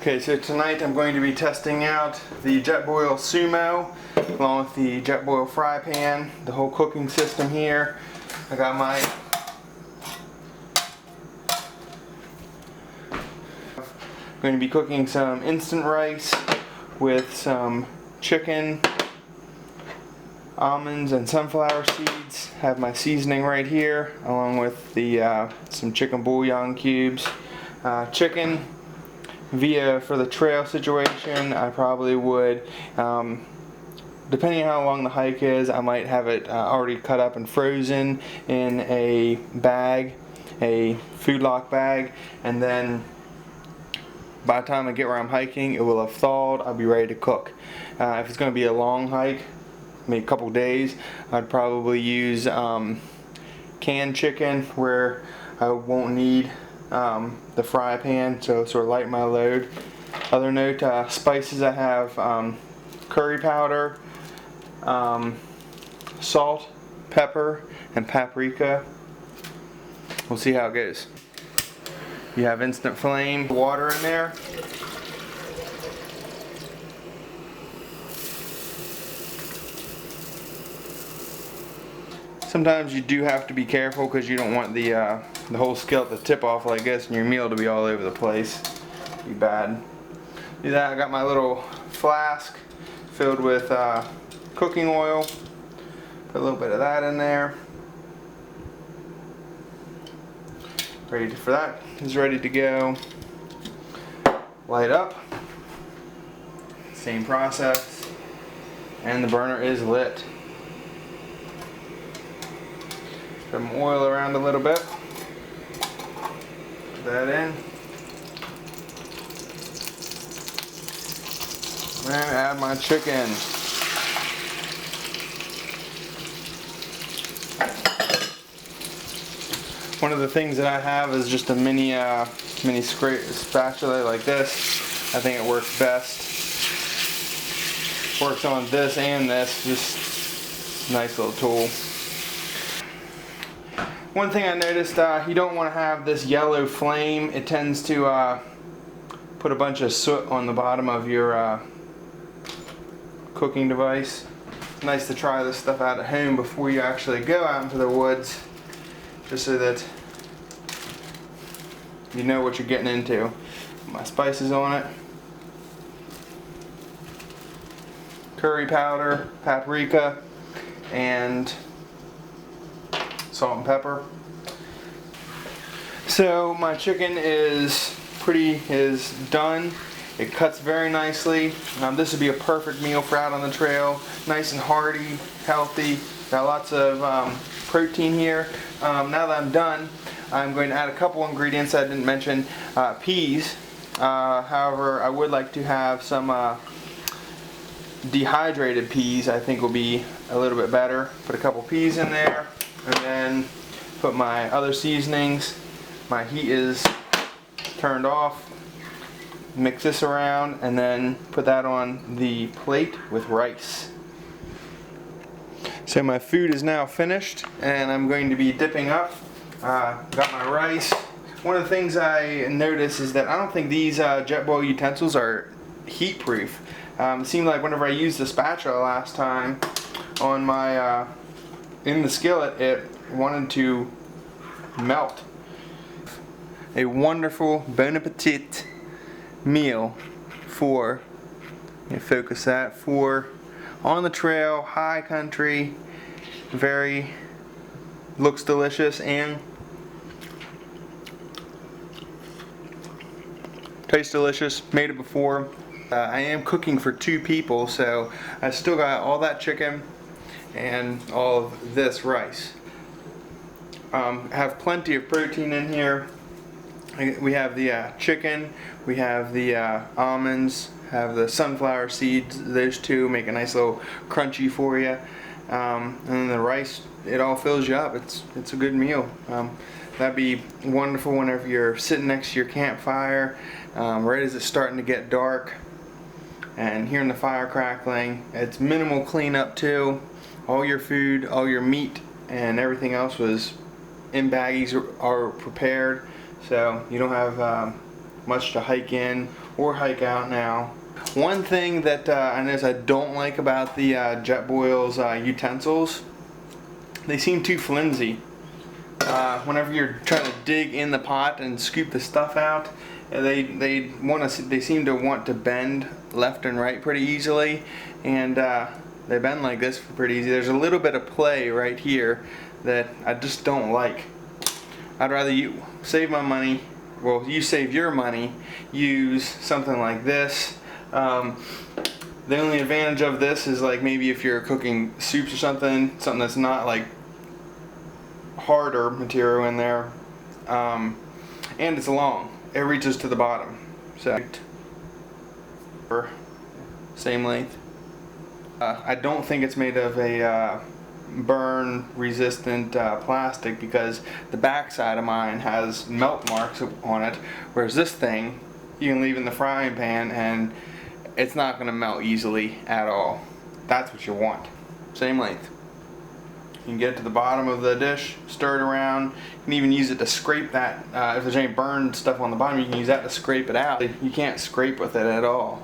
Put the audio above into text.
Okay, so tonight I'm going to be testing out the Jetboil Sumo along with the Jetboil fry pan, the whole cooking system here. I got my going to be cooking some instant rice with some chicken, almonds, and sunflower seeds. Have my seasoning right here along with the some chicken bouillon cubes. Chicken for the trail situation, I probably would, depending on how long the hike is, I might have it already cut up and frozen in a bag, a food lock bag, and then by the time I get where I'm hiking, it will have thawed. I'll be ready to cook. If it's going to be a long hike, maybe a couple days, I'd probably use canned chicken where I won't need the fry pan, so sort of lighten my load. Other note, spices, I have curry powder, salt, pepper, and paprika. We'll see how it goes. You have instant flame water in there. Sometimes you do have to be careful because you don't want the whole skillet to tip off like this and your meal to be all over the place. Be bad. Do that. I got my little flask filled with cooking oil. Put a little bit of that in there. Ready for that. Is ready to go. Light up. Same process. And the burner is lit. Put some oil around a little bit. Put that in. And add my chicken. One of the things that I have is just a mini spatula like this. I think it works best. Works on this and this. Just nice little tool. One thing I noticed, you don't want to have this yellow flame. It tends to put a bunch of soot on the bottom of your cooking device. It's nice to try this stuff out at home before you actually go out into the woods, just so that you know what you're getting into. Put my spices on it. Curry powder, paprika, and salt and pepper. So my chicken is done. It cuts very nicely. This would be a perfect meal for out on the trail. Nice and hearty, healthy. Got lots of protein here. Now that I'm done, I'm going to add a couple ingredients I didn't mention. Peas. However, I would like to have some dehydrated peas. I think will be a little bit better. Put a couple peas in there, and then put my other seasonings. My heat is turned off. Mix this around and then put that on the plate with rice. So my food is now finished and I'm going to be dipping up. Got my rice. One of the things I noticed is that I don't think these Jetboil utensils are heat proof. It seemed like whenever I used the spatula last time on my in the skillet, it wanted to melt. A wonderful bon appetit meal for, focus that, for on the trail, high country. Very looks delicious and tastes delicious. Made it before. I am cooking for 2 people, so I still got all that chicken and all of this rice. Have plenty of protein in here. We have the chicken, we have the almonds, have the sunflower seeds. Those two make a nice little crunchy for you. And then the rice, it all fills you up. It's a good meal. That'd be wonderful whenever you're sitting next to your campfire, right as it's starting to get dark, and hearing the fire crackling. It's minimal cleanup too. All your food, all your meat, and everything else was in baggies are prepared. So you don't have much to hike in or hike out now. One thing that I notice I don't like about the Jetboil's utensils, they seem too flimsy. Whenever you're trying to dig in the pot and scoop the stuff out, they seem to want to bend left and right pretty easily, and they bend like this pretty easy. There's a little bit of play right here that I just don't like. I'd rather you save my money. Well, you save your money. Use something like this. The only advantage of this is like maybe if you're cooking soups or something that's not like harder material in there, and it's long. It reaches to the bottom, so same length. I don't think it's made of a burn resistant plastic, because the back side of mine has melt marks on it, whereas this thing you can leave in the frying pan and it's not going to melt easily at all. That's what you want. Same length. You can get it to the bottom of the dish, stir it around. You can even use it to scrape that. If there's any burned stuff on the bottom, you can use that to scrape it out. You can't scrape with it at all.